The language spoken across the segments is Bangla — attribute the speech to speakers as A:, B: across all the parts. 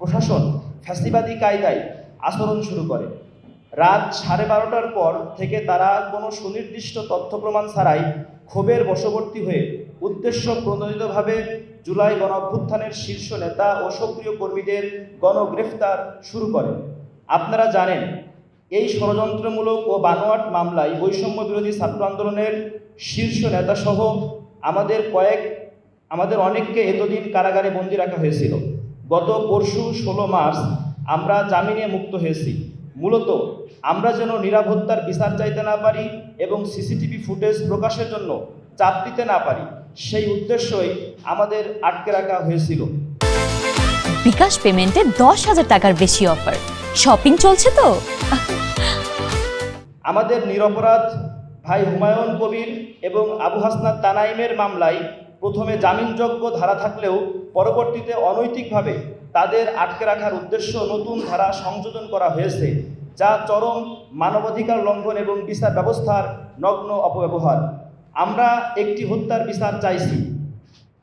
A: প্রশাসন ফ্যাসিবাদী কায়দায় আচরণ শুরু করে। রাত 12:30টার পর থেকে তারা কোনো সুনির্দিষ্ট তথ্য প্রমাণ ছাড়াই ক্ষোভের বশবর্তী হয়ে উদ্দেশ্য প্রণোদিতভাবে জুলাই গণঅভ্যুত্থানের শীর্ষ নেতা ও সক্রিয় কর্মীদের গণগ্রেফতার শুরু করে। আপনারা জানেন, এই ষড়যন্ত্রমূলক ও বানোয়াট মামলায় বৈষম্য বিরোধী ছাত্র আন্দোলনের শীর্ষ নেতাসহ আমাদের অনেককে এতদিন কারাগারে বন্দী রাখা হয়েছিল। গত পরশু 16 মার্চ আমরা জামিনে মুক্ত হয়েছি। মূলত আমরা যেন নিরাপত্তার বিচার চাইতে না পারি এবং সিসিটিভি ফুটেজ প্রকাশের জন্য চাপ দিতে না পারি, সেই উদ্দেশ্যই আমাদের আটকে রাখা হয়েছিল।
B: বিকাশ পেমেন্টে 10,000 টাকার বেশি অফার, শপিং চলছে তো।
A: আমাদের নিরপরাধ ভাই হুমায়ুন কবির এবং আবু হাসনাত তানাইমের মামলায় প্রথমে জামিনযোগ্য ধারা থাকলেও পরবর্তীতে অনৈতিকভাবে তাদের আটকে রাখার উদ্দেশ্য নতুন ধারা সংযোজন করা হয়েছে, যা চরম মানবাধিকার লঙ্ঘন এবং বিচার ব্যবস্থার নগ্ন অপব্যবহার। আমরা একটি হত্যার বিচার চাইছি,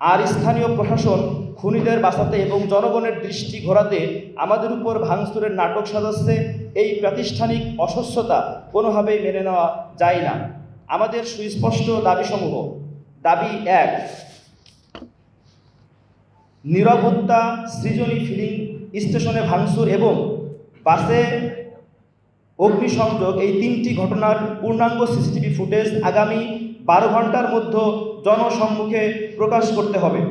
A: আর স্থানীয় প্রশাসন খুনিদের বাঁচাতে এবং জনগণের দৃষ্টি ঘোরাতে আমাদের উপর ভাঙচুরের নাটক সাজাচ্ছে। এই প্রাতিষ্ঠানিক অস্বচ্ছতা কোনোভাবেই মেনে নেওয়া যায় না। আমাদের সুস্পষ্ট দাবিসমূহ: দাবি 1, নীরব হত্যা, সৃজনী ফিলিং স্টেশনে ভাঙচুর এবং বাসে অগ্নিসংযোগ, এই 3টি ঘটনার পূর্ণাঙ্গ সিসিটিভি ফুটেজ আগামী 12 ঘন্টার মধ্যে জনসম্মুখে প্রকাশ করতে হবে।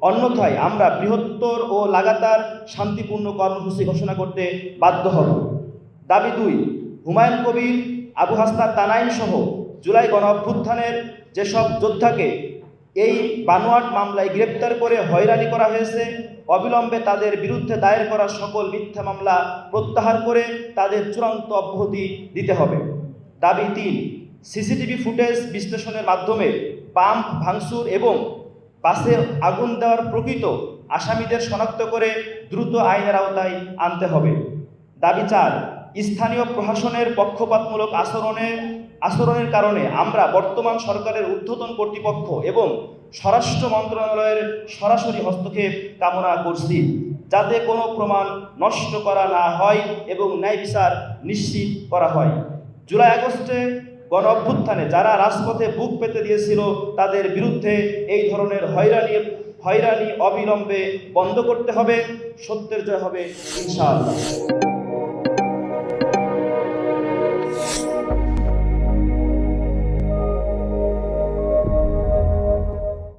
A: অন্যথায় আমরা বৃহত্তর ও লাগাতার শান্তিপূর্ণ কর্মসূচি ঘোষণা করতে বাধ্য হব। দাবি 2, হুমায়ুন কবির, আবু হাসনাত তানাইম সহ জুলাই গণঅভ্যুত্থানের যেসব যোদ্ধাকে এই বানোয়াট মামলায় গ্রেপ্তার করে হয়রানি করা হয়েছে, অবিলম্বে তাদের বিরুদ্ধে দায়ের করা সকল মিথ্যা মামলা প্রত্যাহার করে তাদের চূড়ান্ত অব্যাহতি দিতে হবে। দাবি 3, সিসিটিভি ফুটেজ বিশ্লেষণের মাধ্যমে পাম্প ভাঙচুর এবং বাসে আগুন দেওয়ার প্রকৃত আসামিদের শনাক্ত করে দ্রুত আইনের আওতায় আনতে হবে। দাবি 4, স্থানীয় প্রশাসনের পক্ষপাতমূলক আচরণের কারণে আমরা বর্তমান সরকারের ঊর্ধ্বতন কর্তৃপক্ষ এবং স্বরাষ্ট্র মন্ত্রণালয়ের সরাসরি হস্তক্ষেপ কামনা করছি, যাতে কোনো প্রমাণ নষ্ট করা না হয় এবং ন্যায় বিচার নিশ্চিত করা হয়। জুলাই আগস্টে গণ অভ্যুত্থানে যারা রাজপথে বুক পেতে দিয়েছিল, তাদের বিরুদ্ধে এই ধরনের হয়রানি অবিলম্বে বন্ধ করতে হবে। সত্যের জয় হবে ইনশাআল্লাহ।